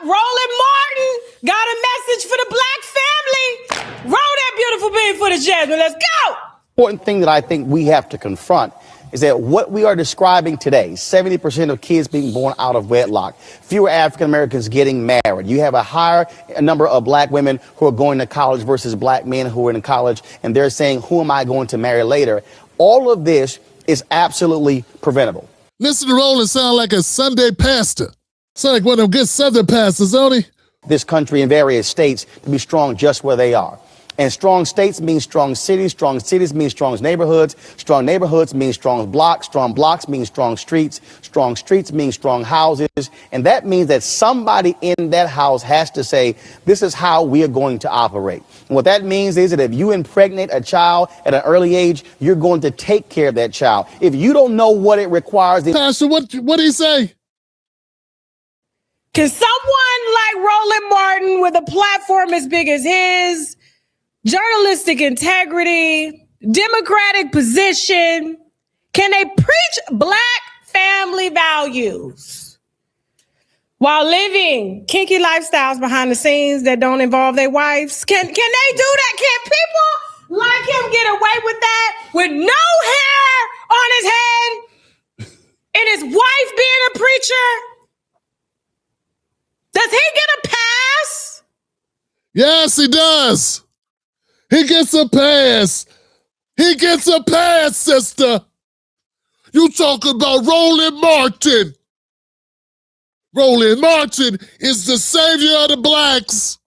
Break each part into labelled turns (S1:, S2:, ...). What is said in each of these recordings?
S1: Roland Martin got a message for the black family. Roll that beautiful beat for the Jasmine. Let's go.
S2: Important thing that I think we have to confront is that what we are describing today, 70% of kids being born out of wedlock, fewer African Americans getting married. You have a higher number of black women who are going to college versus black men who are in college, and they're saying, who am I going to marry later? All of this is absolutely preventable.
S3: Listen to Roland sound like a Sunday pastor. Sound like one of them good Southern pastors, don't he?
S2: This country in various states to be strong just where they are. And strong states mean strong cities mean strong neighborhoods mean strong blocks mean strong streets mean strong houses. And that means that somebody in that house has to say, this is how we are going to operate. And what that means is that if you impregnate a child at an early age, you're going to take care of that child. If you don't know what it requires.
S3: Pastor, what did he say?
S1: Can someone like Roland Martin with a platform as big as his, journalistic integrity, democratic position, can they preach black family values while living kinky lifestyles behind the scenes that don't involve their wives? Can they do that? Can people like him get away with that with no hair on his head and his wife being a preacher? Does he get a pass?
S3: Yes, he does. He gets a pass. He gets a pass, sister. You talking about Roland Martin. Roland Martin is the savior of the blacks.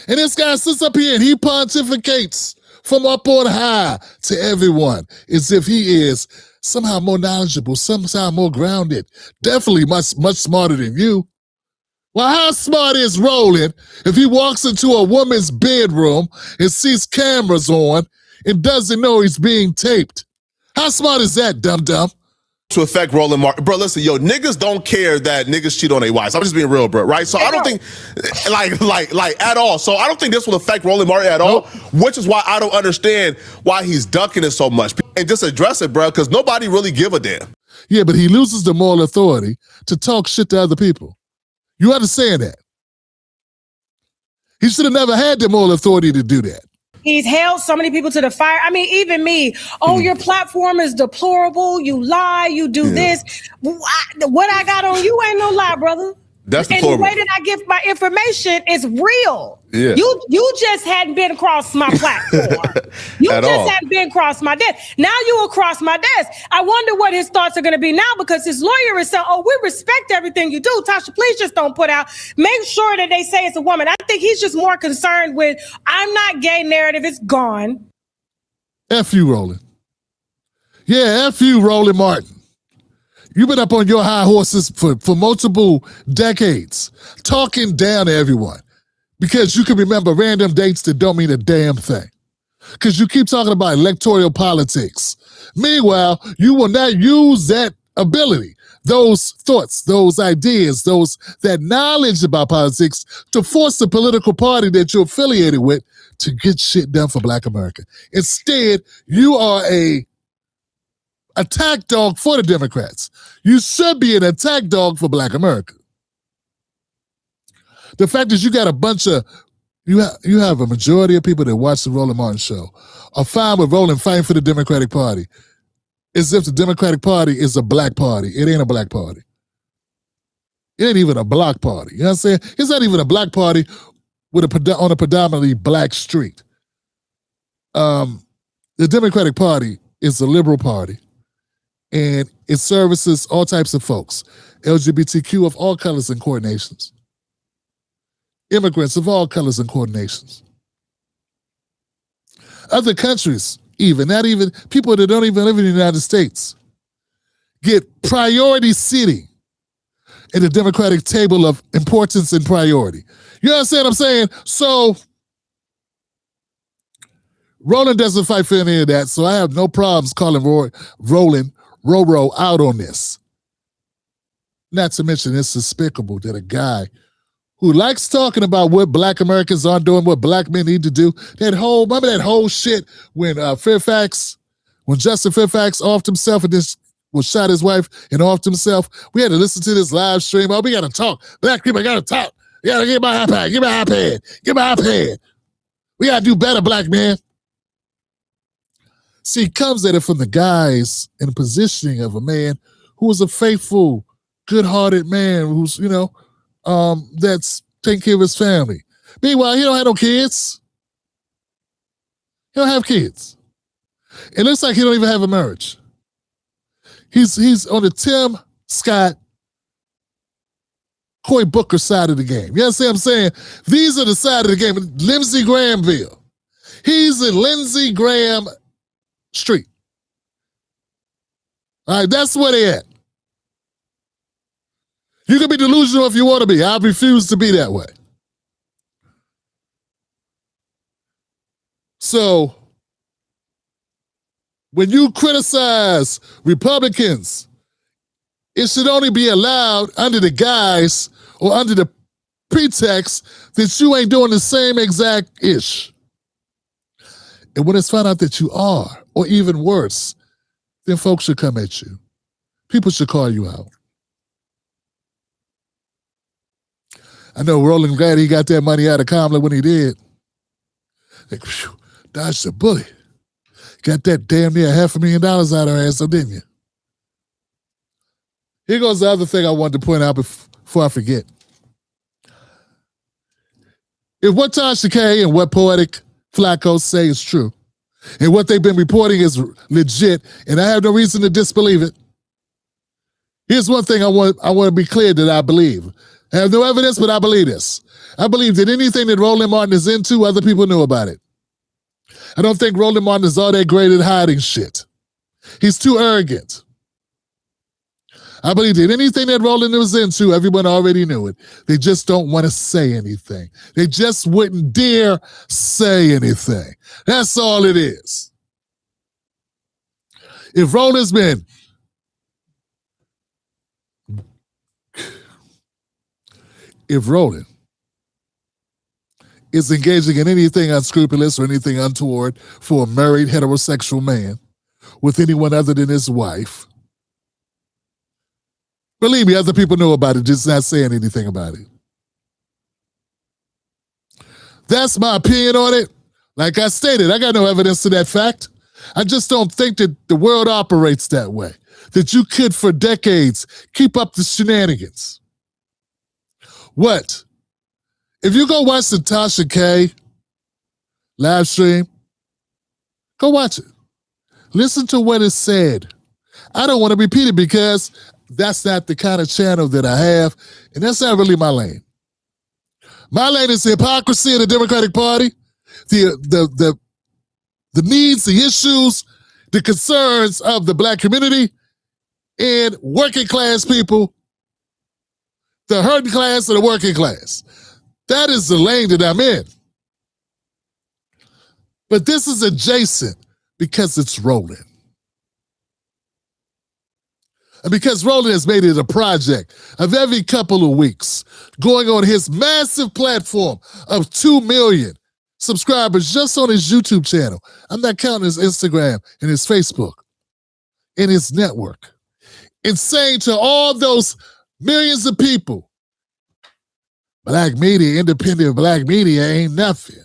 S3: And this guy sits up here and he pontificates from up on high to everyone as if he is somehow more knowledgeable, somehow more grounded, definitely much smarter than you. Well, how smart is Roland if he walks into a woman's bedroom and sees cameras on and doesn't know he's being taped? How smart is that, dum-dum?
S4: To affect Roland Martin. Bro, listen, niggas don't care that niggas cheat on their wives. I'm just being real, bro, right? So I don't think, like at all. So I don't think this will affect Roland Martin at all, which is why I don't understand why he's ducking it so much. And just address it, bro, because nobody really give a damn.
S3: Yeah, but he loses the moral authority to talk shit to other people. You understand that? He should have never had the moral authority to do that.
S1: He's held so many people to the fire. I mean, even me. Oh, your platform is deplorable. You lie. You do this. What I got on you ain't no lie, brother.
S4: That's deplorable.
S1: And the way that I give my information is real.
S4: Yeah.
S1: You just hadn't been across my platform. You just hadn't been across my desk. Now you across my desk. I wonder what his thoughts are going to be now, because his lawyer is saying, oh, we respect everything you do. Tasha, please just don't put out. Make sure that they say it's a woman. I think he's just more concerned with, I'm not gay narrative. It's gone.
S3: F you, Roland. Yeah, F you, Roland Martin. You've been up on your high horses for multiple decades, talking down to everyone because you can remember random dates that don't mean a damn thing. Because you keep talking about electoral politics. Meanwhile, you will not use that ability, those thoughts, those ideas, that knowledge about politics to force the political party that you're affiliated with to get shit done for Black America. Instead, you are a attack dog for the Democrats. You should be an attack dog for Black America. The fact is you got a bunch of, you have a majority of people that watch the Roland Martin show are fine with Roland fighting for the Democratic Party as if the Democratic Party is a black party. It ain't a black party. It ain't even a block party. You know what I'm saying? It's not even a black party on a predominantly black street. The Democratic Party is a liberal party. And it services all types of folks, LGBTQ of all colors and coordinations, immigrants of all colors and coordinations. Other countries, not even people that don't even live in the United States, get priority seating in the Democratic table of importance and priority. You understand what I'm saying? So Roland doesn't fight for any of that, so I have no problems calling Roland Roro out on this. Not to mention it's despicable that a guy who likes talking about what Black Americans aren't doing, what Black men need to do, remember that whole shit when Justin Fairfax offed himself and this shot his wife and offed himself. We had to listen to this live stream. Oh, we got to talk. Black people got to talk. Yeah, give me my iPad. Give me my iPad. Give me my iPad. We got to do better, black man. See, he comes at it from the guise and positioning of a man who is a faithful, good-hearted man who's, that's taking care of his family. Meanwhile, he don't have no kids. He don't have kids. It looks like he don't even have a marriage. He's on the Tim Scott, Coy Booker side of the game. You understand what I'm saying? These are the side of the game. Lindsey Grahamville. He's in Lindsey Graham Street. All right, that's where they at. You can be delusional if you want to be. I refuse to be that way. So, when you criticize Republicans, it should only be allowed under the guise or under the pretext that you ain't doing the same exact ish. And when it's found out that you are, or even worse, then folks should come at you. People should call you out. I know Roland glad he got that money out of Kamala when he did. Like, whew, dodged a bullet. Got that damn near $500,000 out of her ass, didn't you? Here goes the other thing I wanted to point out before I forget. If what Tasha K and what Poetic Flacco say is true, and what they've been reporting is legit, and I have no reason to disbelieve it, here's one thing I want to be clear that I believe. I have no evidence, but I believe this. I believe that anything that Roland Martin is into, other people knew about it. I don't think Roland Martin is all that great at hiding shit. He's too arrogant. I believe that anything that Roland was into, everyone already knew it. They just don't want to say anything. They just wouldn't dare say anything. That's all it is. If Roland's been if Roland is engaging in anything unscrupulous or anything untoward for a married heterosexual man with anyone other than his wife, believe me, other people know about it, just not saying anything about it. That's my opinion on it. Like I stated, I got no evidence to that fact. I just don't think that the world operates that way, that you could for decades keep up the shenanigans. What? If you go watch the Tasha K live stream, go watch it. Listen to what is said. I don't want to repeat it because that's not the kind of channel that I have, and that's not really my lane. My lane is the hypocrisy of the Democratic Party, the needs, the issues, the concerns of the black community and working class people, the hurting class and the working class. That is the lane that I'm in. But this is adjacent because it's Roland. And because Roland has made it a project of every couple of weeks going on his massive platform of 2 million subscribers just on his YouTube channel. I'm not counting his Instagram and his Facebook and his network. And saying to all those millions of people, black media, independent black media ain't nothing.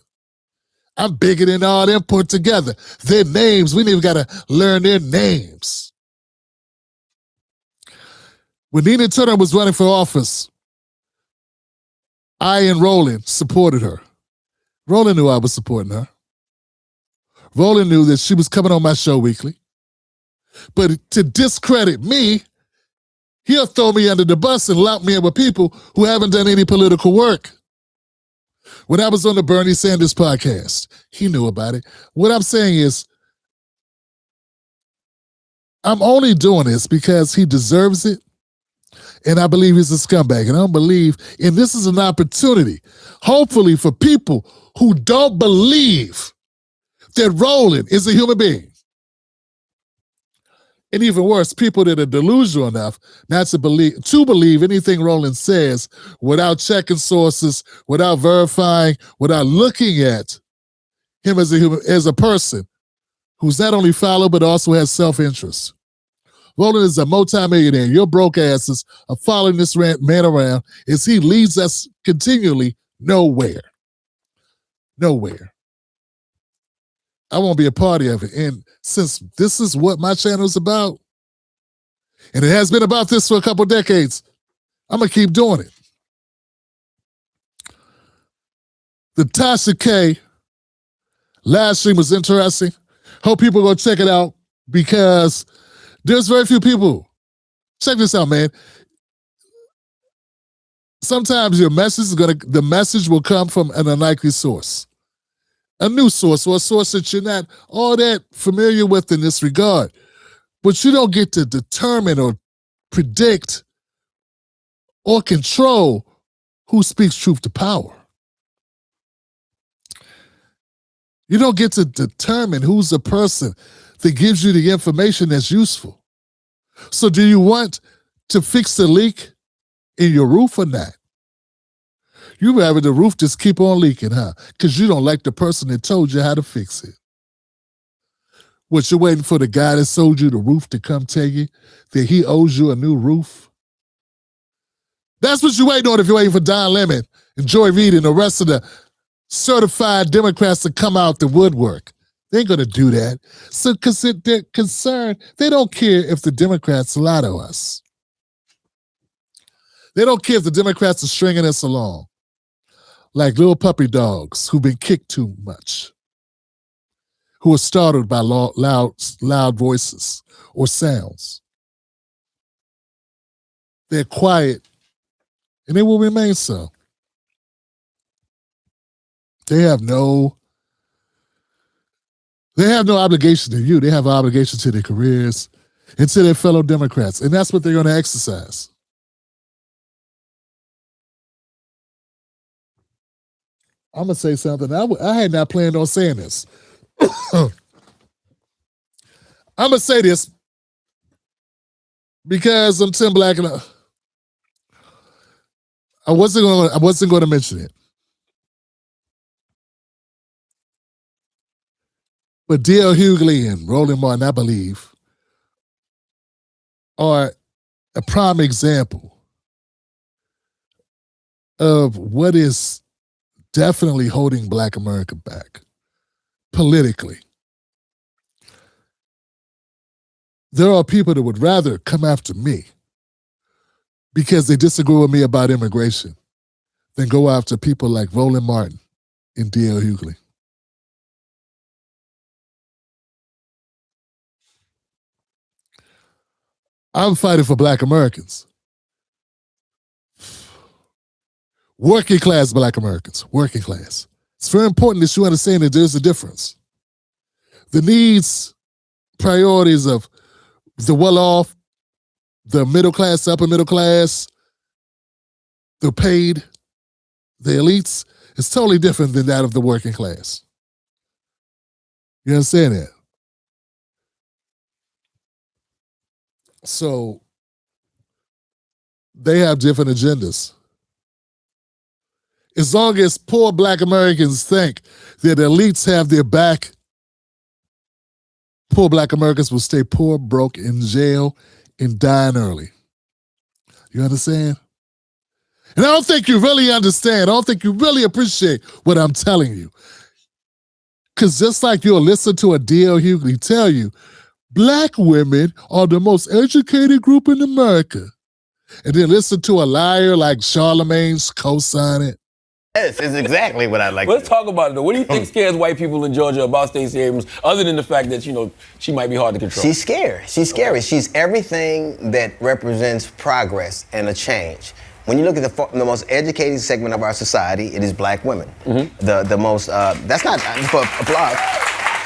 S3: I'm bigger than all them put together. Their names, we ain't even got to learn their names. When Nina Turner was running for office, I and Roland supported her. Roland knew I was supporting her. Roland knew that she was coming on my show weekly. But to discredit me, he'll throw me under the bus and lump me in with people who haven't done any political work. When I was on the Bernie Sanders podcast, he knew about it. What I'm saying is, I'm only doing this because he deserves it, and I believe he's a scumbag. And I don't believe, and this is an opportunity, hopefully for people who don't believe that Roland is a human being. And even worse, people that are delusional enough not to believe anything Roland says without checking sources, without verifying, without looking at him as a person who's not only fallible but also has self-interest. Roland is a multimillionaire. Your broke asses are following this man around as he leads us continually nowhere. Nowhere. I won't be a party of it. And since this is what my channel is about, and it has been about this for a couple decades, I'm going to keep doing it. The Tasha K live stream was interesting. Hope people go check it out because there's very few people. Check this out, man. Sometimes your message the message will come from an unlikely source. A new source or a source that you're not all that familiar with in this regard. But you don't get to determine or predict or control who speaks truth to power. You don't get to determine who's the person that gives you the information that's useful. So do you want to fix the leak in your roof or not? You rather the roof just keep on leaking, huh? Because you don't like the person that told you how to fix it. What, you're waiting for the guy that sold you the roof to come tell you that he owes you a new roof? That's what you're waiting on if you're waiting for Don Lemon and Joy Reid and the rest of the certified Democrats to come out the woodwork. They ain't going to do that. So, because they're concerned, they don't care if the Democrats lie to us. They don't care if the Democrats are stringing us along like little puppy dogs who've been kicked too much, who are startled by loud voices or sounds. They're quiet, and they will remain so. They have no obligation to you. They have an obligation to their careers and to their fellow Democrats, and that's what they're going to exercise. I'm going to say something. I had not planned on saying this. I'm going to say this because I'm Tim Black and I wasn't going to mention it. But DL Hughley and Roland Martin, I believe, are a prime example of what is definitely holding Black America back politically. There are people that would rather come after me because they disagree with me about immigration than go after people like Roland Martin and DL Hughley. I'm fighting for Black Americans. Working class Black Americans, working class. It's very important that you understand that there's a difference. The needs, priorities of the well-off, the middle class, upper middle class, the paid, the elites, is totally different than that of the working class. You understand that? So they have different agendas. As long as poor Black Americans think that elites have their back, poor Black Americans will stay poor, broke, in jail, and dying early. You understand? And I don't think you really understand. I don't think you really appreciate what I'm telling you. Because just like you'll listen to a DL Hughley tell you, Black women are the most educated group in America. And then listen to a liar like Charlamagne's co-sign it.
S5: Yes, it's exactly what I like.
S6: Let's talk about it, though. What do you think scares white people in Georgia about Stacey Abrams, other than the fact that, she might be hard to control?
S5: She's scary. She's scary. She's everything that represents progress and a change. When you look at the most educated segment of our society, it is Black women. Mm-hmm. The most, that's not for applause.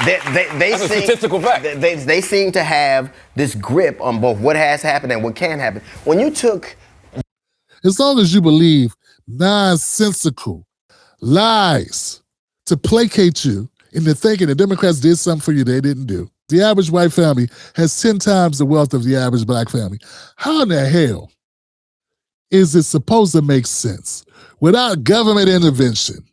S5: That's
S6: a statistical fact.
S5: They seem to have this grip on both what has happened and what can happen. When you took...
S3: As long as you believe nonsensical lies to placate you into thinking the Democrats did something for you they didn't do. The average white family has 10 times the wealth of the average Black family. How in the hell is it supposed to make sense without government intervention,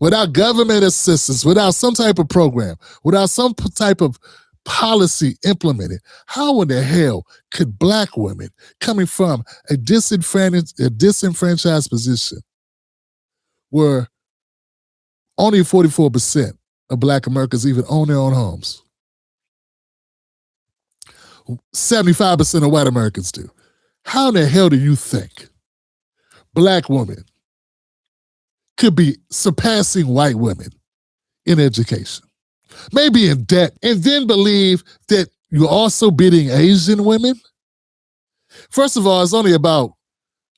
S3: without government assistance, without some type of program, without some type of policy implemented, how in the hell could black women coming from a disenfranchised position where only 44% of black Americans even own their own homes? 75% of white Americans do. How in the hell do you think black women could be surpassing white women in education, maybe in debt, and then believe that you're also beating Asian women? First of all, it's only about,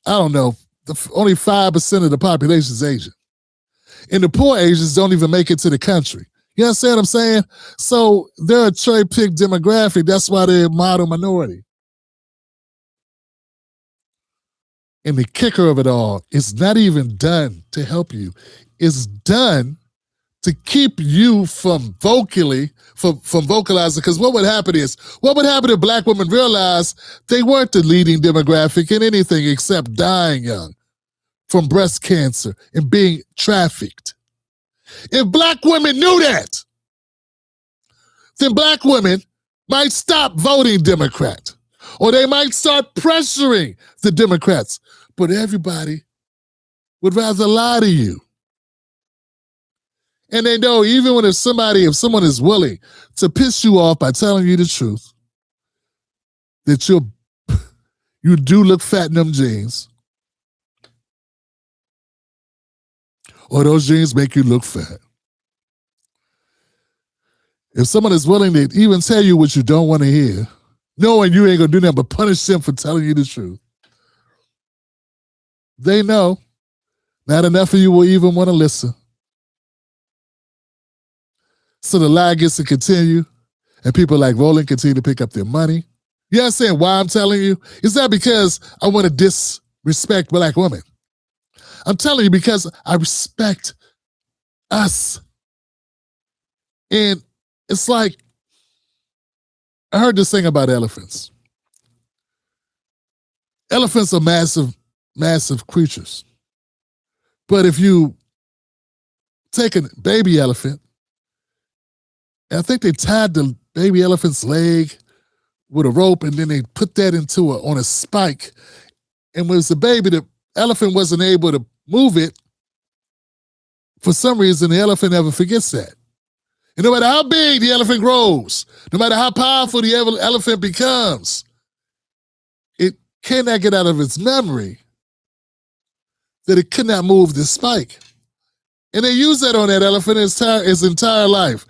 S3: only 5% of the population is Asian. And the poor Asians don't even make it to the country. You understand what I'm saying? So they're a cherry-picked demographic. That's why they're a model minority. And the kicker of it all is not even done to help you. It's done to keep you from vocalizing. Because what would happen if black women realized they weren't the leading demographic in anything except dying young from breast cancer and being trafficked? If black women knew that, then black women might stop voting Democrat, or they might start pressuring the Democrats. But everybody would rather lie to you. And they know even when if someone is willing to piss you off by telling you the truth, that you do look fat in them jeans, or those jeans make you look fat. If someone is willing to even tell you what you don't want to hear, knowing you ain't gonna do nothing but punish them for telling you the truth, they know not enough of you will even want to listen. So the lie gets to continue, and people like Roland continue to pick up their money. You understand why I'm telling you? It's not because I want to disrespect black women. I'm telling you because I respect us. And it's like, I heard this thing about elephants. Elephants are massive creatures. But if you take a baby elephant, and I think they tied the baby elephant's leg with a rope, and then they put that on a spike. And when it was a baby, the elephant wasn't able to move it. For some reason, the elephant never forgets that. And no matter how big the elephant grows, no matter how powerful the elephant becomes, it cannot get out of its memory that it could not move the spike. And they use that on that elephant its entire life.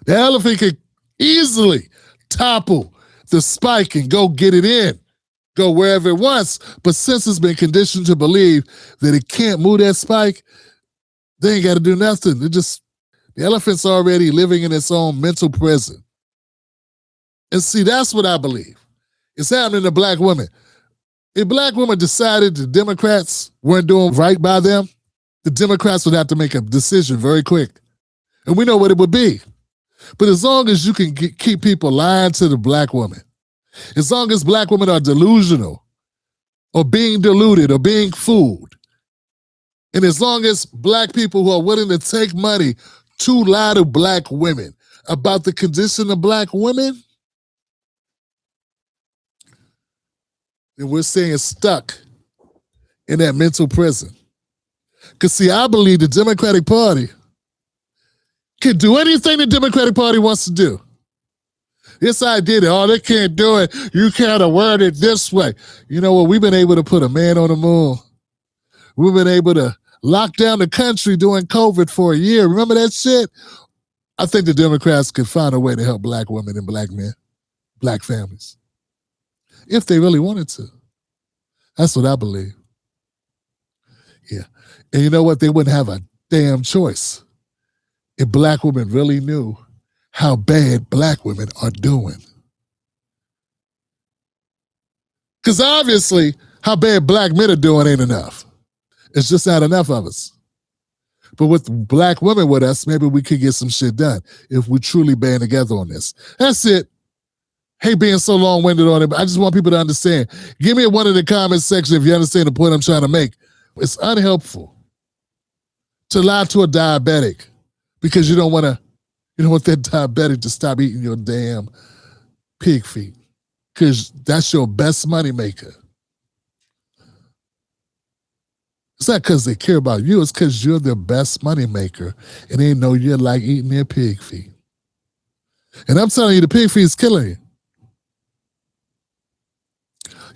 S3: The elephant could easily topple the spike and go get it in, go wherever it wants. But since it's been conditioned to believe that it can't move that spike, they ain't got to do nothing. The elephant's already living in its own mental prison. And see, that's what I believe. It's happening to black women. If black women decided the Democrats weren't doing right by them, the Democrats would have to make a decision very quick. And we know what it would be. But as long as you can keep people lying to the black woman, as long as black women are delusional or being deluded or being fooled, and as long as black people who are willing to take money to lie to black women about the condition of black women, then we're staying stuck in that mental prison. Because see, I believe the Democratic Party can do anything the Democratic Party wants to do. This idea that, oh, they can't do it, you can't word it this way. You know what? We've been able to put a man on the moon. We've been able to lock down the country during COVID for a year. Remember that shit? I think the Democrats could find a way to help black women and black men, black families, if they really wanted to. That's what I believe. Yeah. And you know what? They wouldn't have a damn choice if black women really knew how bad black women are doing. Because obviously, how bad black men are doing ain't enough. It's just not enough of us. But with black women with us, maybe we could get some shit done if we truly band together on this. That's it. Hey, being so long-winded on it, but I just want people to understand. Give me one in the comments section if you understand the point I'm trying to make. It's unhelpful to lie to a diabetic because you don't want to You don't want that diabetic to stop eating your damn pig feet, because that's your best money maker. It's not because they care about you. It's because you're their best money maker, and they know you like eating their pig feet. And I'm telling you, the pig feet is killing you.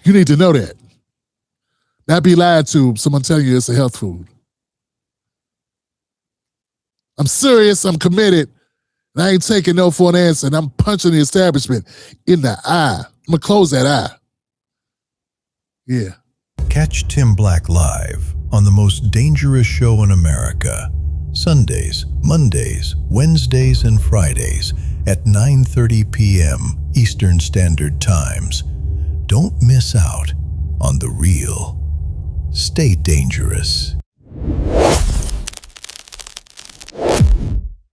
S3: You need to know that. Not be lied to someone telling you it's a health food. I'm serious, I'm committed, and I ain't taking no for an answer, and I'm punching the establishment in the eye. I'm gonna close that eye. Yeah.
S7: Catch Tim Black live on the most dangerous show in America, Sundays, Mondays, Wednesdays, and Fridays at 9:30 p.m. Eastern Standard Times. Don't miss out on the real. Stay dangerous.